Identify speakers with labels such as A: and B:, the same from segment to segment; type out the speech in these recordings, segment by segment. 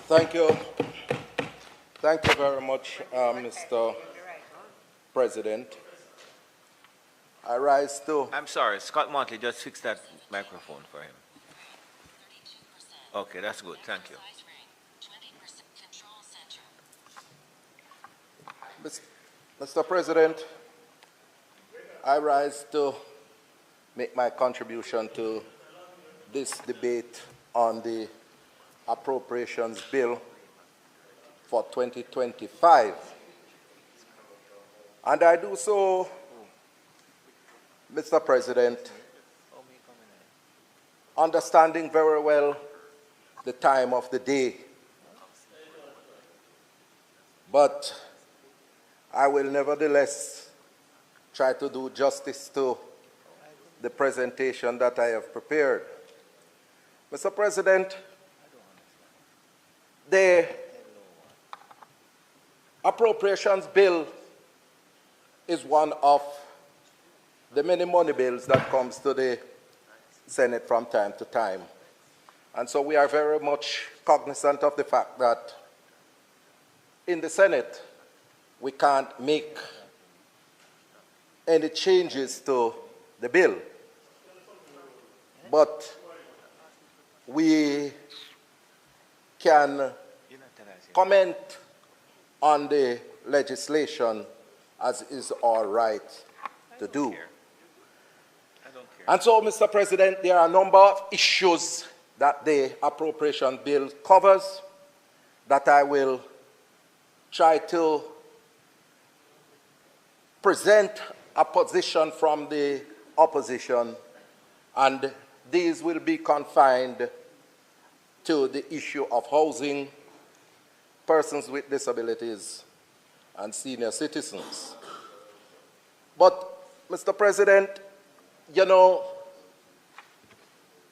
A: Thank you. Thank you very much, Mr. President. I rise to...
B: I'm sorry, Scott Montley, just fix that microphone for him. Okay, that's good. Thank you.
A: Mr. President, I rise to make my contribution to this debate on the appropriations bill for 2025. And I do so, Mr. President, understanding very well the time of the day. But I will nevertheless try to do justice to the presentation that I have prepared. Mr. President, the appropriations bill is one of the many money bills that comes to the Senate from time to time. And so we are very much cognizant of the fact that in the Senate, we can't make any changes to the bill. But we can comment on the legislation as is our right to do. And so, Mr. President, there are a number of issues that the appropriation bill covers that I will try to present a position from the opposition, and these will be confined to the issue of housing, persons with disabilities, and senior citizens. But, Mr. President, you know,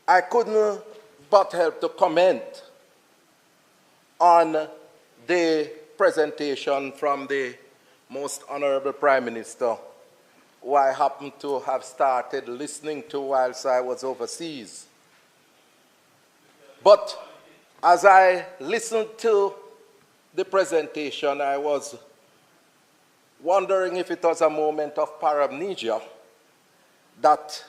A: I couldn't but help to comment on the presentation from the Most Honorable Prime Minister, who I happened to have started listening to whilst I was overseas. But as I listened to the presentation, I was wondering if it was a moment of paramnesia that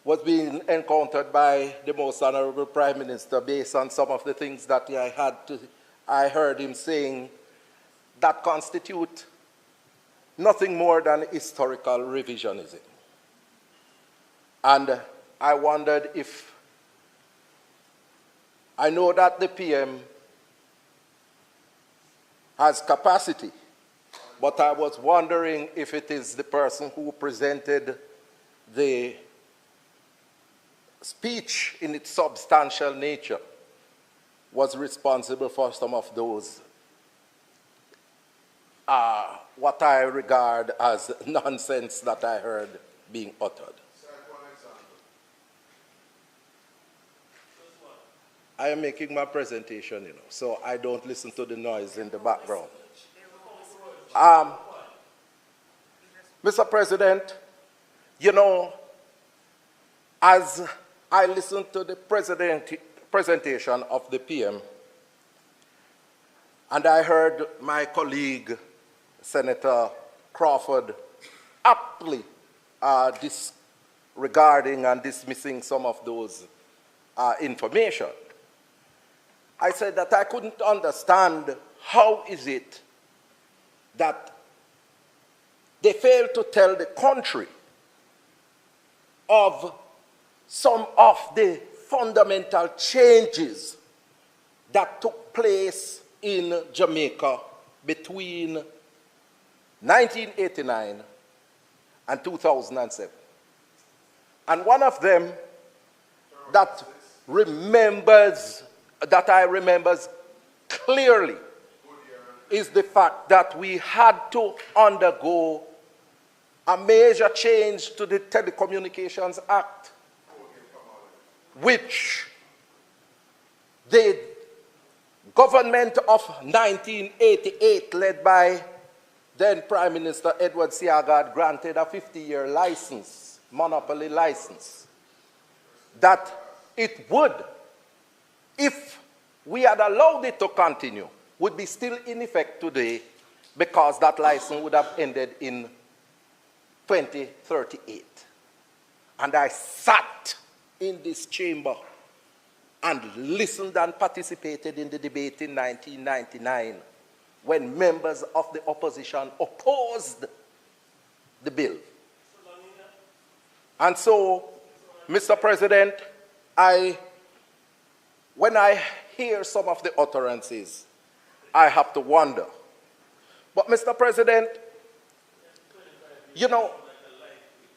A: was being encountered by the Most Honorable Prime Minister based on some of the things that I heard him saying that constitute nothing more than historical revisionism. And I wondered if, I know that the PM has capacity, but I was wondering if it is the person who presented the speech in its substantial nature was responsible for some of those what I regard as nonsense that I heard being uttered. I am making my presentation, you know, so I don't listen to the noise in the background. Mr. President, you know, as I listened to the presentation of the PM, and I heard my colleague, Senator Crawford, aptly disregarding and dismissing some of those information, I said that I couldn't understand how is it that they fail to tell the country of some of the fundamental changes that took place in Jamaica between 1989 and 2007. And one of them that I remember clearly is the fact that we had to undergo a major change to the Telecommunications Act, which the government of 1988, led by then Prime Minister Edward Seaga, granted a 50-year license, monopoly license, that it would, if we had allowed it to continue, would be still in effect today because that license would have ended in 2038. And I sat in this chamber and listened and participated in the debate in 1999 when members of the opposition opposed the bill. And so, Mr. President, when I hear some of the utterances, I have to wonder. But Mr. President, you know,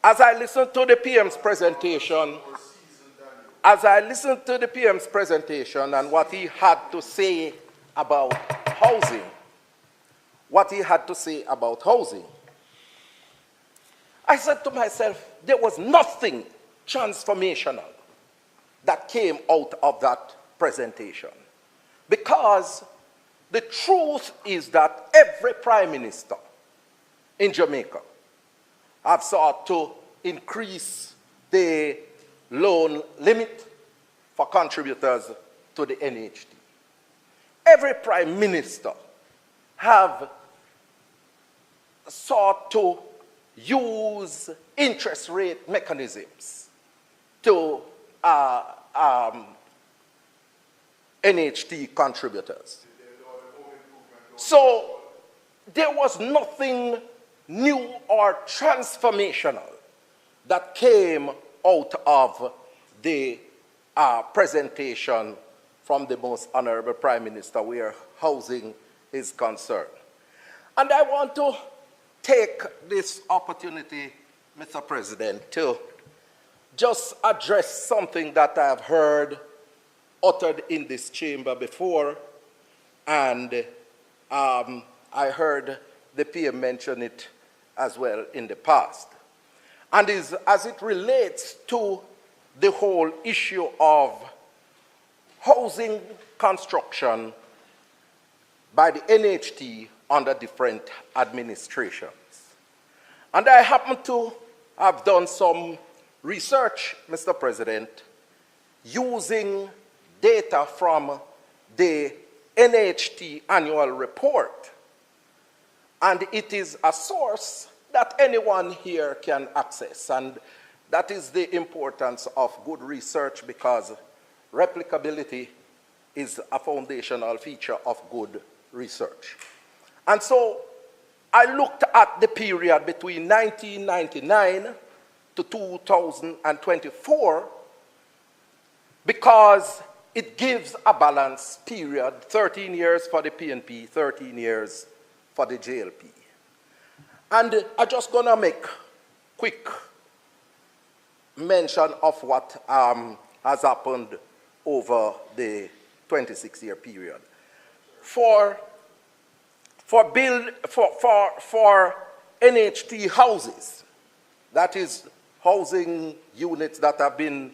A: as I listened to the PM's presentation, and what he had to say about housing, I said to myself, there was nothing transformational that came out of that presentation. Because the truth is that every prime minister in Jamaica have sought to increase the loan limit for contributors to the NHT. Every prime minister have sought to use interest rate mechanisms to NHT contributors. So there was nothing new or transformational that came out of the presentation from the most honorable Prime Minister where housing is concerned. And I want to take this opportunity, Mr. President, to just address something that I have heard uttered in this chamber before, and I heard the PM mention it as well in the past. And as it relates to the whole issue of housing construction by the NHT under different administrations. And I happen to have done some research, Mr. President, using data from the NHT annual report. And it is a source that anyone here can access. And that is the importance of good research, because replicability is a foundational feature of good research. And so I looked at the period between 1999 to 2024 because it gives a balanced period, 13 years for the PNP, 13 years for the JLP. And I'm just going to make quick mention of what has happened over the 26-year period. For NHT houses, that is housing units that have been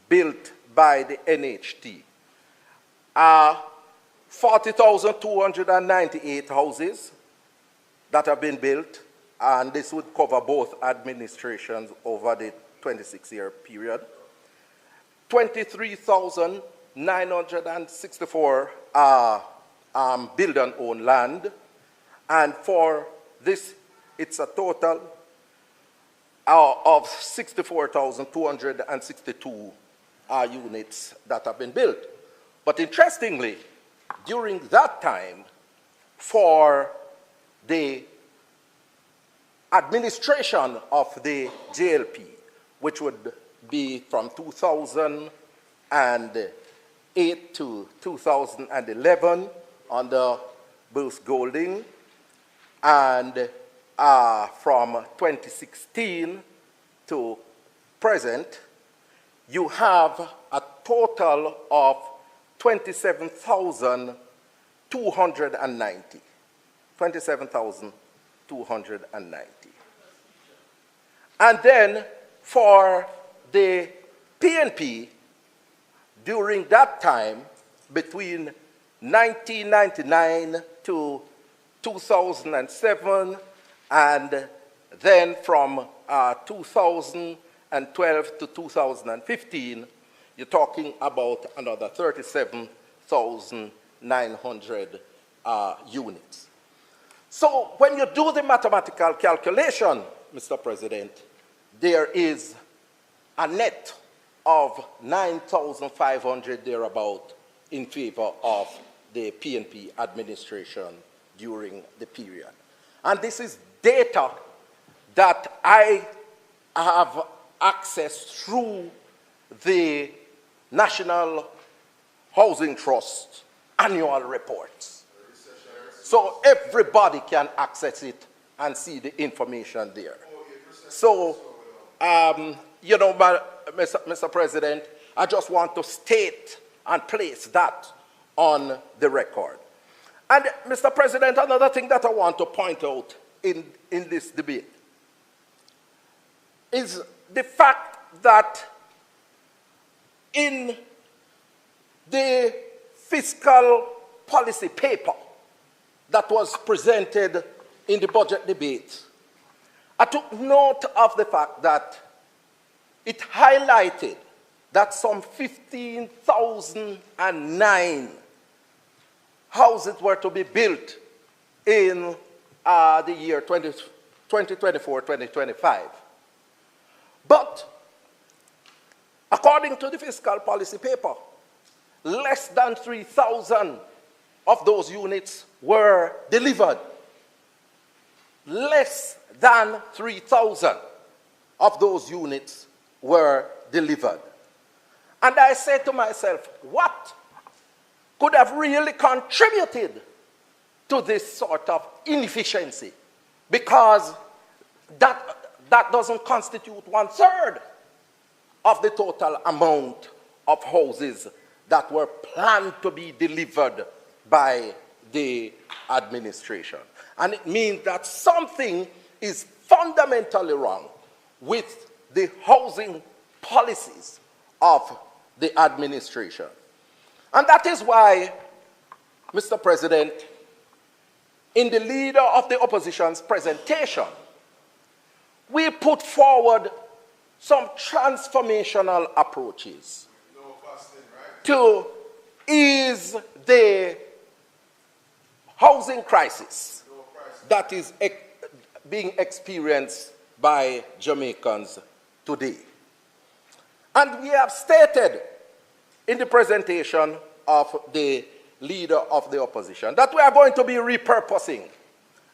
A: built by the NHT, 40,298 houses that have been built, and this would cover both administrations over the 26-year period. 23,964 build and own land, and for this, it's a total of 64,262 units that have been built. But interestingly, during that time, for the administration of the JLP, which would be from 2008 to 2011 under Bruce Golding, and from 2016 to present, you have a total of 27,290. 27,290. And then for the PNP, during that time, between 1999 to 2007, and then from 2012 to 2015, you're talking about another 37,000 9,900 units. So when you do the mathematical calculation, Mr. President, there is a net of 9,500 thereabout in favor of the PNP administration during the period. And this is data that I have access through the National Housing Trust annual reports. So everybody can access it and see the information there. So, you know, Mr. President, I just want to state and place that on the record. And, Mr. President, another thing that I want to point out in this debate is the fact that in the fiscal policy paper that was presented in the budget debate, I took note of the fact that it highlighted that some 15,009 houses were to be built in the year 2024-2025. But according to the fiscal policy paper, less than 3,000 of those units were delivered. Less than 3,000 of those units were delivered. And I said to myself, what could have really contributed to this sort of inefficiency? Because that doesn't constitute 1/3 of the total amount of houses that were planned to be delivered by the administration. And it means that something is fundamentally wrong with the housing policies of the administration. And that is why, Mr. President, in the leader of the opposition's presentation, we put forward some transformational approaches to ease the housing crisis that is being experienced by Jamaicans today. And we have stated in the presentation of the leader of the opposition that we are going to be repurposing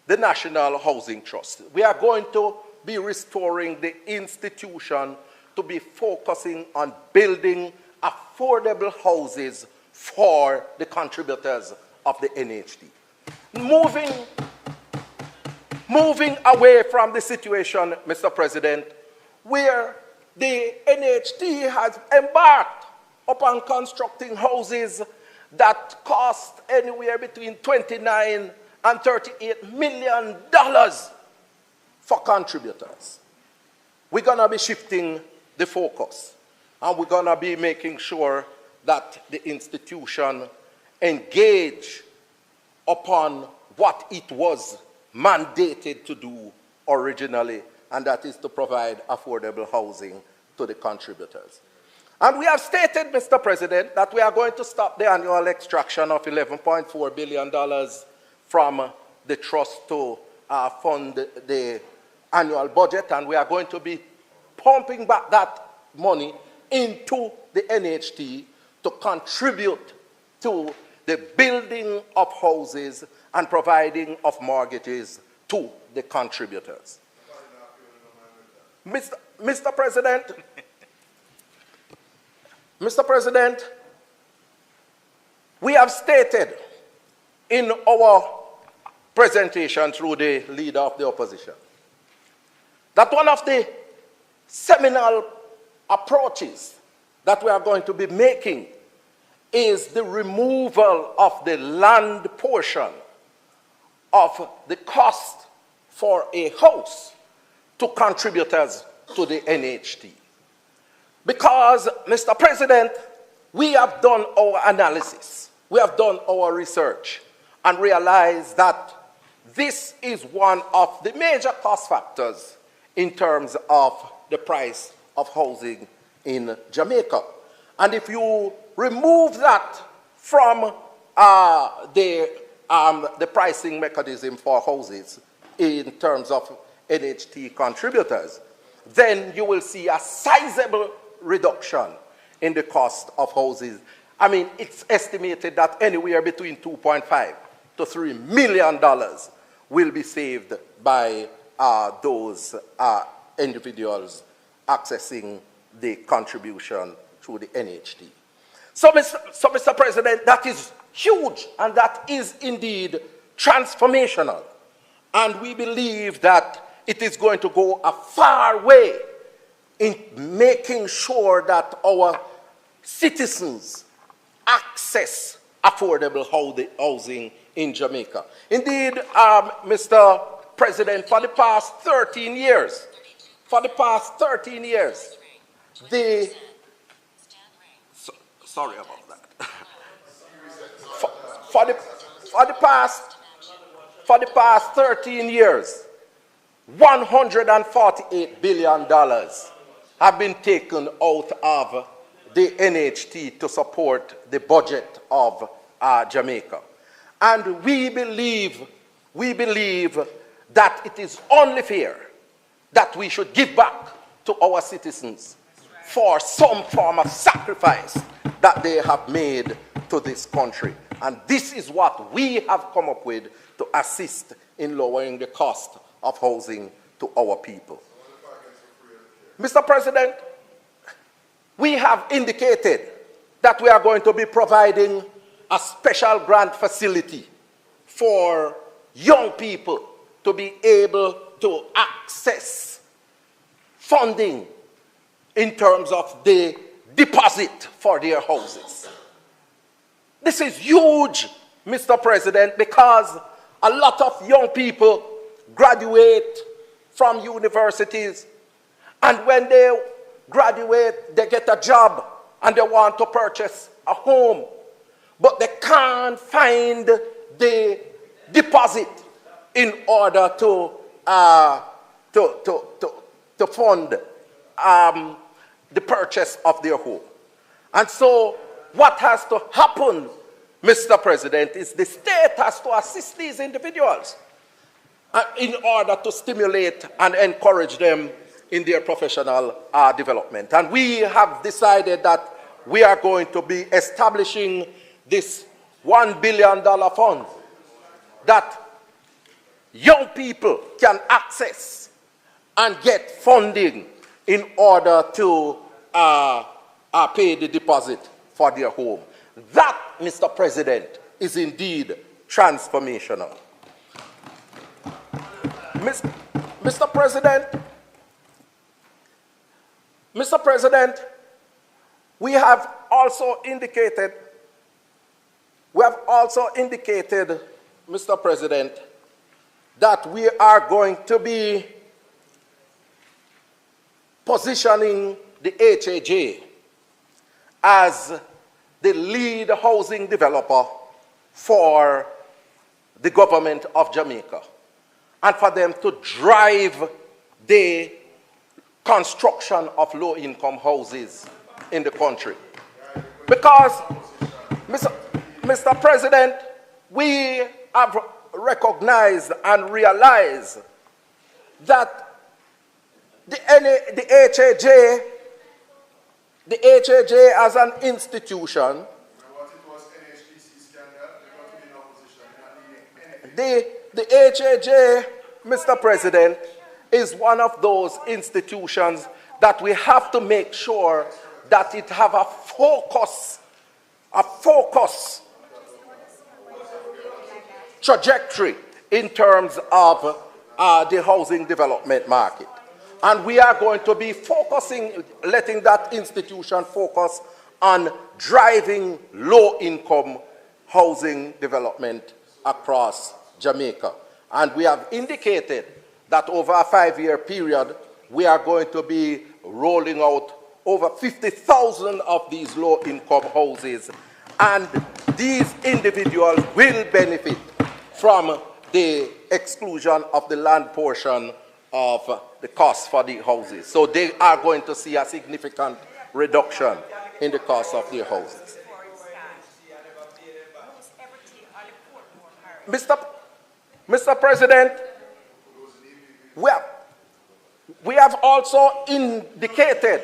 A: the National Housing Trust. We are going to be restoring the institution to be focusing on building affordable houses for the contributors of the NHT. Moving away from the situation, Mr. President, where the NHT has embarked upon constructing houses that cost anywhere between $29 and $38 million for contributors. We're going to be shifting the focus, and we're going to be making sure that the institution engage upon what it was mandated to do originally, and that is to provide affordable housing to the contributors. And we have stated, Mr. President, that we are going to stop the annual extraction of $11.4 billion from the trust to fund the annual budget, and we are going to be pumping back that money into the NHT to contribute to the building of houses and providing of mortgages to the contributors. Mr. President, Mr. President, we have stated in our presentation through the leader of the opposition that one of the seminal approaches that we are going to be making is the removal of the land portion of the cost for a house to contributors to the NHT. Because, Mr. President, we have done our analysis, we have done our research, and realized that this is one of the major cost factors in terms of the price of housing in Jamaica. And if you remove that from the pricing mechanism for houses in terms of NHT contributors, then you will see a sizable reduction in the cost of houses. I mean, it's estimated that anywhere between $2.5 to $3 million will be saved by those individuals accessing the contribution through the NHT. So, Mr. President, that is huge, and that is indeed transformational. And we believe that it is going to go a far way in making sure that our citizens access affordable housing in Jamaica. Indeed, Mr. President, for the past 13 years, sorry about that. For the past 13 years, $148 billion have been taken out of the NHT to support the budget of Jamaica. And we believe that it is only fair that we should give back to our citizens for some form of sacrifice that they have made to this country. And this is what we have come up with to assist in lowering the cost of housing to our people. Mr. President, we have indicated that we are going to be providing a special grant facility for young people to be able to access funding in terms of the deposit for their houses. This is huge, Mr. President, because a lot of young people graduate from universities, and when they graduate, they get a job and they want to purchase a home, but they can't find the deposit in order to fund the purchase of their home. And so what has to happen, Mr. President, is the state has to assist these individuals in order to stimulate and encourage them in their professional development. And we have decided that we are going to be establishing this $1 billion fund that young people can access and get funding in order to pay the deposit for their home. That, Mr. President, is indeed transformational. Mr. President, we have also indicated, Mr. President, that we are going to be positioning the HAJ as the lead housing developer for the government of Jamaica, and for them to drive the construction of low-income houses in the country. Because, Mr. President, we have recognized and realized that the HAJ as an institution, the HAJ, Mr. President, is one of those institutions that we have to make sure that it have a focus trajectory in terms of the housing development market. And we are going to be letting that institution focus on driving low-income housing development across Jamaica. And we have indicated that over a 5-year period, we are going to be rolling out over 50,000 of these low-income houses. And these individuals will benefit from the exclusion of the land portion of the cost for the houses. So they are going to see a significant reduction in the cost of their houses. Mr. President, we have also indicated,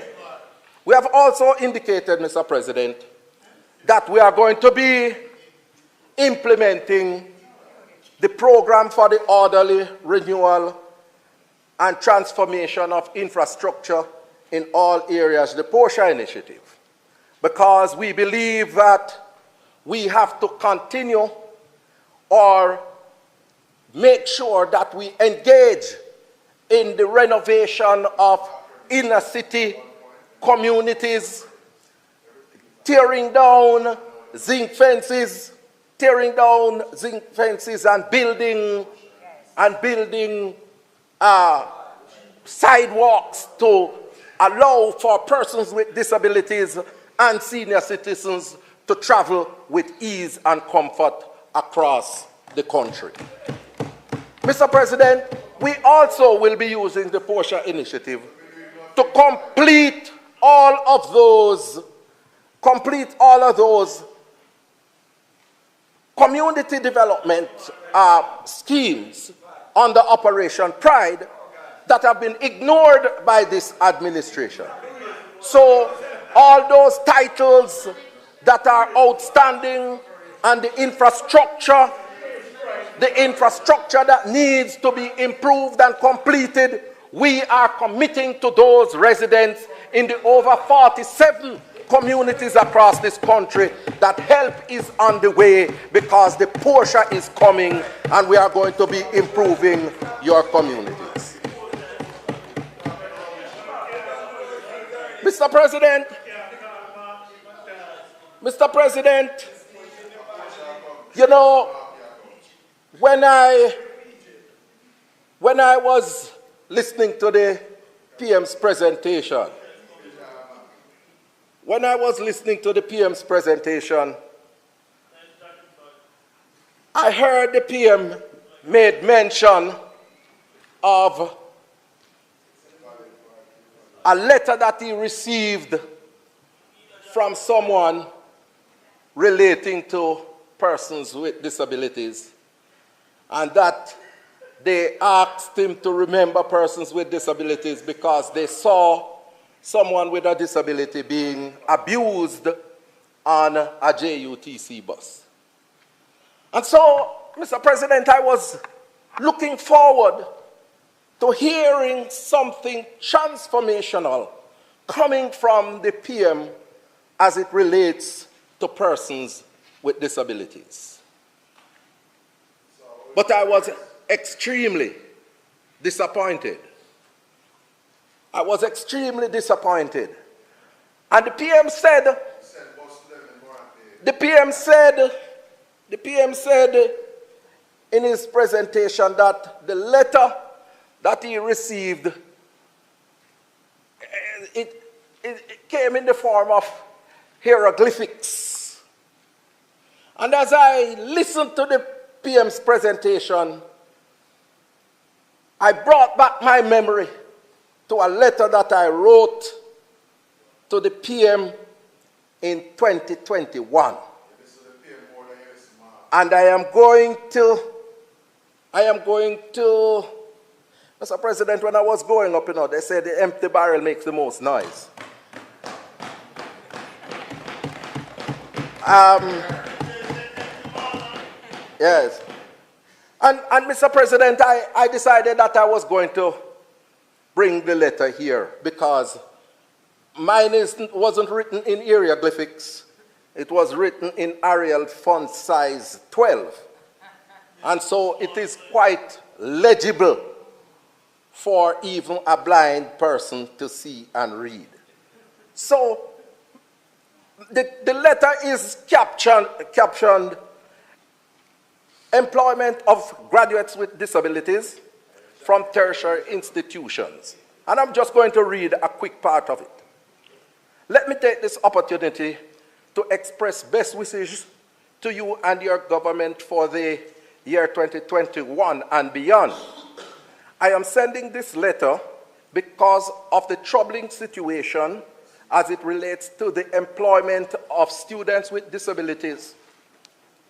A: Mr. President, that we are going to be implementing the program for the orderly renewal and transformation of infrastructure in all areas, the Portia Initiative, because we believe that we have to continue or make sure that we engage in the renovation of inner city communities, tearing down zinc fences and building sidewalks to allow for persons with disabilities and senior citizens to travel with ease and comfort across the country. Mr. President, we also will be using the Portia Initiative to complete all of those community development schemes under Operation Pride that have been ignored by this administration. So all those titles that are outstanding and the infrastructure that needs to be improved and completed, we are committing to those residents in the over 47 communities across this country that help is on the way, because the Portia is coming and we are going to be improving your communities. Mr. President, you know, when I was listening to the PM's presentation, I heard the PM made mention of a letter that he received from someone relating to persons with disabilities, and that they asked him to remember persons with disabilities because they saw someone with a disability being abused on a JUTC bus. And so, Mr. President, I was looking forward to hearing something transformational coming from the PM as it relates to persons with disabilities. But I was extremely disappointed. And the PM said in his presentation that the letter that he received, it came in the form of hieroglyphics. And as I listened to the PM's presentation, I brought back my memory to a letter that I wrote to the PM in 2021. And I am going to, Mr. President, when I was growing up, you know, they said the empty barrel makes the most noise. Yes. And Mr. President, I decided that I was going to bring the letter here because mine wasn't written in hieroglyphics. It was written in Arial font size 12. And so it is quite legible for even a blind person to see and read. So the letter is captioned employment of graduates with disabilities from tertiary institutions. And I'm just going to read a quick part of it. Let me take this opportunity to express best wishes to you and your government for the year 2021 and beyond. I am sending this letter because of the troubling situation as it relates to the employment of students with disabilities.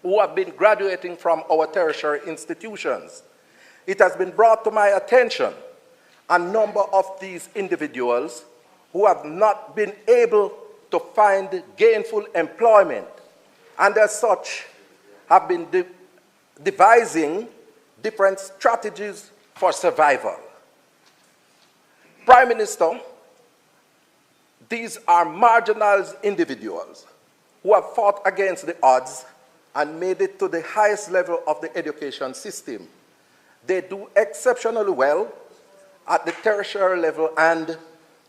A: who have been graduating from our tertiary institutions. It has been brought to my attention a number of these individuals who have not been able to find gainful employment, and as such have been devising different strategies for survival. Prime Minister, these are marginalized individuals who have fought against the odds and made it to the highest level of the education system. They do exceptionally well at the tertiary level and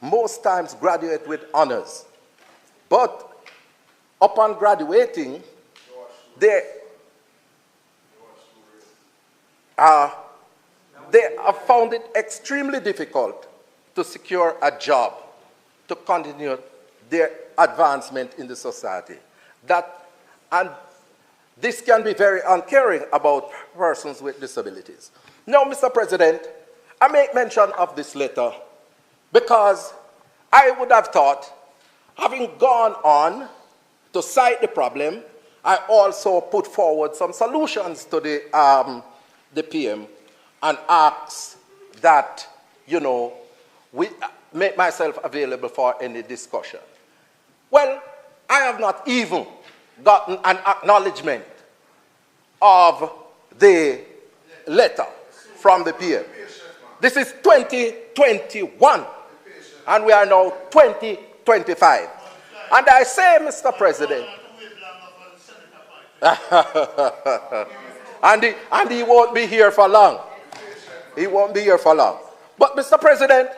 A: most times graduate with honors. But upon graduating, they have found it extremely difficult to secure a job, to continue their advancement in the society. And this can be very uncaring about persons with disabilities. Now, Mr. President, I make mention of this letter because I would have thought, having gone on to cite the problem, I also put forward some solutions to the PM and asked that, we make myself available for any discussion. Well, I have not even gotten an acknowledgement of the letter from the PM. This is 2021, and we are now 2025. And I say, Mr. President, and he won't be here for long. He won't be here for long. But, Mr. President,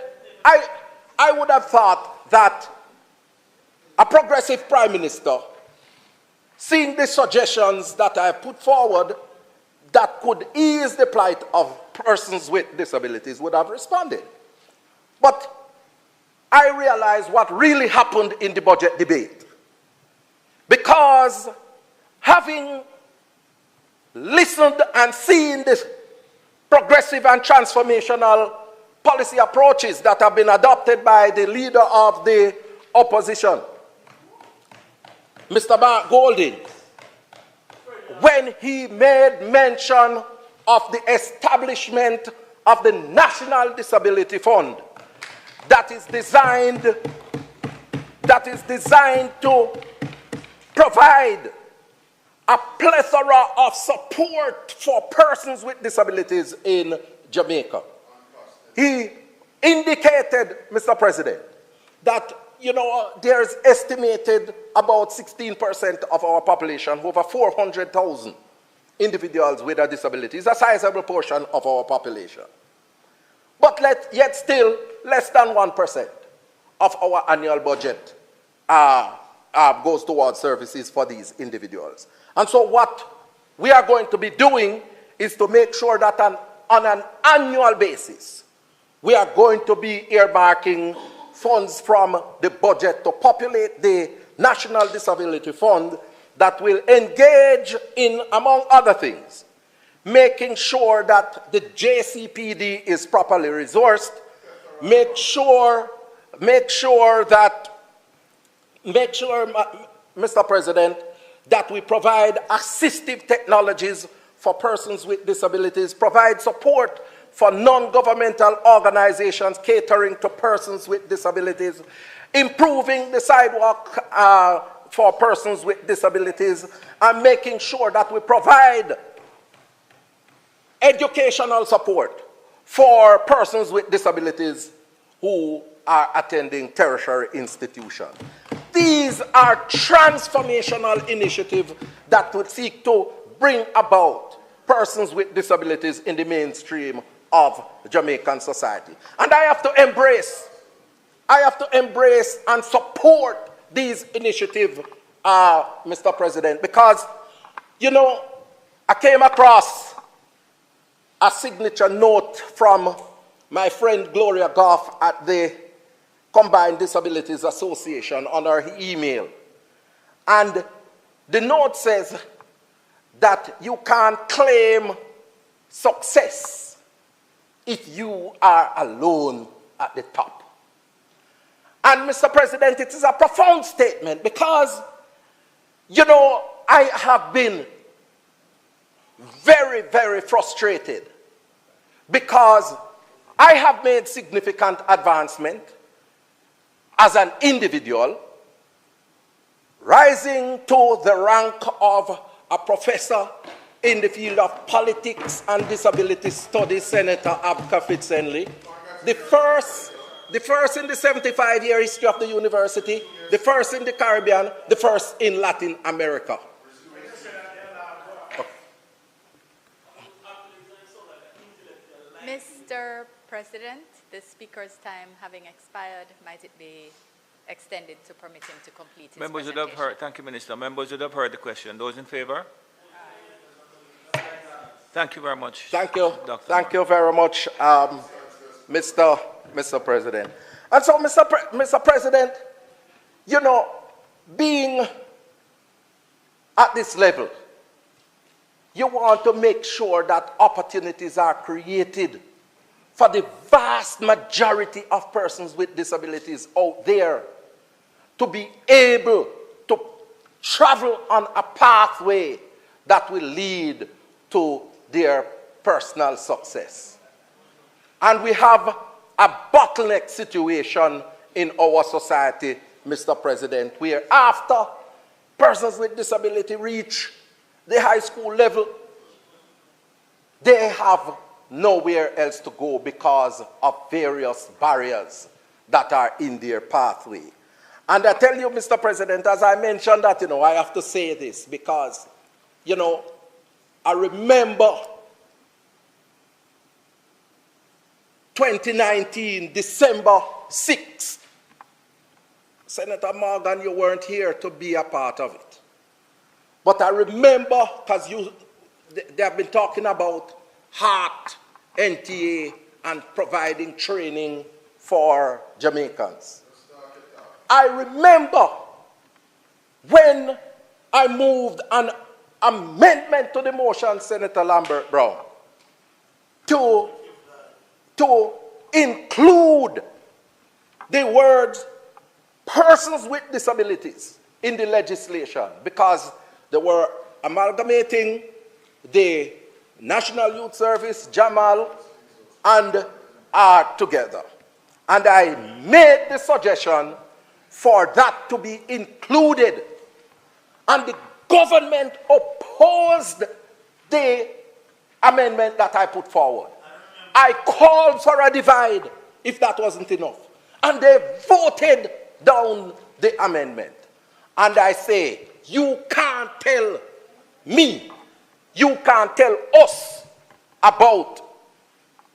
A: I would have thought that a progressive Prime Minister, seeing the suggestions that I put forward that could ease the plight of persons with disabilities, would have responded. But I realize what really happened in the budget debate. Because having listened and seen this progressive and transformational policy approaches that have been adopted by the leader of the opposition, Mr. Mark Golding, when he made mention of the establishment of the National Disability Fund that is designed to provide a plethora of support for persons with disabilities in Jamaica. He indicated, Mr. President, that there's estimated about 16% of our population, over 400,000 individuals with a disability. It's a sizable portion of our population. But yet still, less than 1% of our annual budget goes towards services for these individuals. And so what we are going to be doing is to make sure that on an annual basis, we are going to be earmarking funds from the budget to populate the National Disability Fund that will engage in, among other things, making sure that the JCPD is properly resourced, make sure, Mr. President, that we provide assistive technologies for persons with disabilities, provide support for non-governmental organizations catering to persons with disabilities, improving the sidewalk for persons with disabilities, and making sure that we provide educational support for persons with disabilities who are attending tertiary institutions. These are transformational initiatives that would seek to bring about persons with disabilities in the mainstream of Jamaican society. And I have to embrace and support these initiatives, Mr. President, because, I came across a signature note from my friend Gloria Goff at the Combined Disabilities Association on her email. And the note says that you can't claim success if you are alone at the top. And Mr. President, it is a profound statement because, I have been very, very frustrated because I have made significant advancement as an individual, rising to the rank of a professor in the field of politics and disability studies, Senator Abka Fitzenley, the first in the 75-year history of the university, the first in the Caribbean, the first in Latin America.
C: Mr. President, the speaker's time having expired, might it be extended to permit him to complete his
B: Members would
C: presentation?
B: have heard, thank you, Minister. Members would have heard the question. Those in favor? Thank you very much.
A: Thank you.
B: Dr.
A: Thank you very much, Mr. President. And so, Mr. President, you know, being at this level, you want to make sure that opportunities are created for the vast majority of persons with disabilities out there to be able to travel on a pathway that will lead to their personal success. And we have a bottleneck situation in our society, Mr. President, where after persons with disability reach the high school level, they have nowhere else to go because of various barriers that are in their pathway. And I tell you, Mr. President, as I mentioned that, I have to say this because, I remember 2019, December 6th. Senator Morgan, you weren't here to be a part of it. But I remember, because they have been talking about heart, NTA, and providing training for Jamaicans. I remember when I moved an amendment to the motion, Senator Lambert Brown, to include the words persons with disabilities in the legislation, because they were amalgamating the National Youth Service, Jamal, and are together. And I made the suggestion for that to be included. And the government opposed the amendment that I put forward. I called for a divide if that wasn't enough. And they voted down the amendment. And I say, you can't tell me, you can't tell us about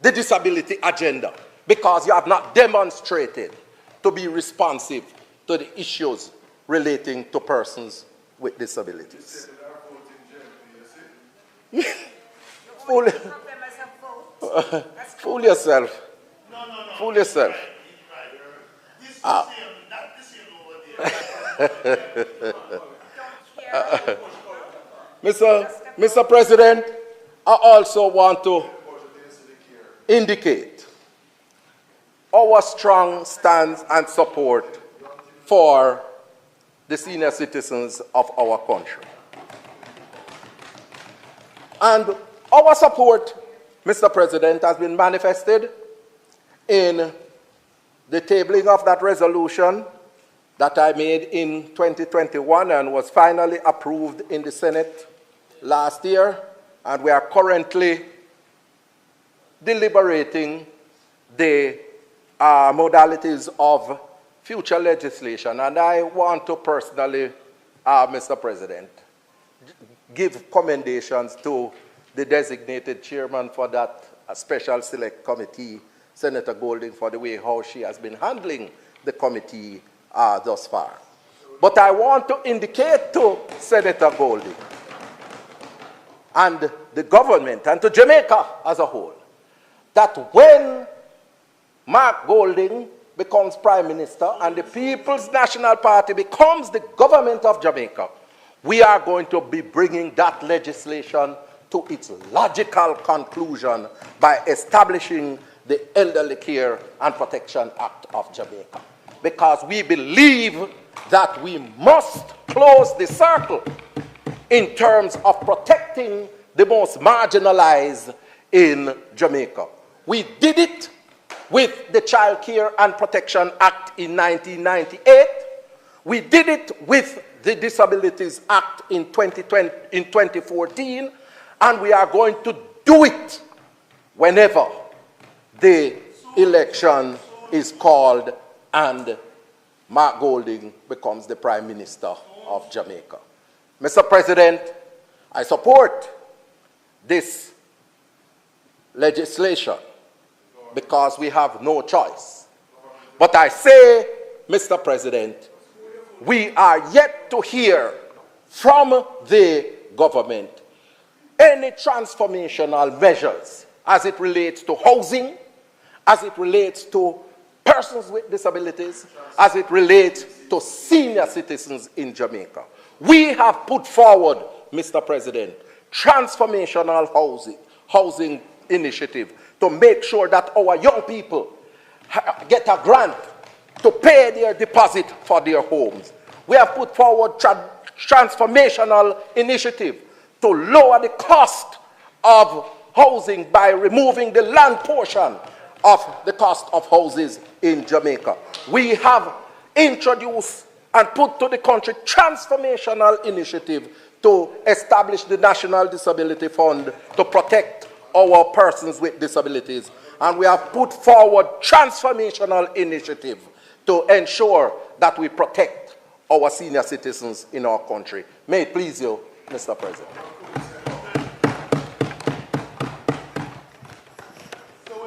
A: the disability agenda because you have not demonstrated to be responsive to the issues relating to persons with disabilities. Fool yourself. Fool yourself. Mr. President, I also want to indicate our strong stance and support for the senior citizens of our country. And our support, Mr. President, has been manifested in the tabling of that resolution that I made in 2021 and was finally approved in the Senate last year. And we are currently deliberating the modalities of future legislation. And I want to personally, Mr. President, give commendations to the designated chairman for that special select committee, Senator Golding, for the way how she has been handling the committee thus far. But I want to indicate to Senator Golding and the government and to Jamaica as a whole that when Mark Golding becomes Prime Minister and the People's National Party becomes the government of Jamaica, we are going to be bringing that legislation to its logical conclusion by establishing the Elderly Care and Protection Act of Jamaica. Because we believe that we must close the circle in terms of protecting the most marginalized in Jamaica. We did it with the Child Care and Protection Act in 1998. We did it with the Disabilities Act in 2014, and we are going to do it whenever the election is called and Mark Golding becomes the Prime Minister of Jamaica. Mr. President, I support this legislation because we have no choice. But I say, Mr. President, we are yet to hear from the government any transformational measures as it relates to housing, as it relates to persons with disabilities, as it relates to senior citizens in Jamaica. We have put forward, Mr. President, transformational housing initiative to make sure that our young people get a grant to pay their deposit for their homes. We have put forward transformational initiative to lower the cost of housing by removing the land portion of the cost of houses in Jamaica. We have introduced and put to the country transformational initiative to establish the National Disability Fund to protect our persons with disabilities. And we have put forward transformational initiative to ensure that we protect our senior citizens in our country. May it please you, Mr. President.
D: So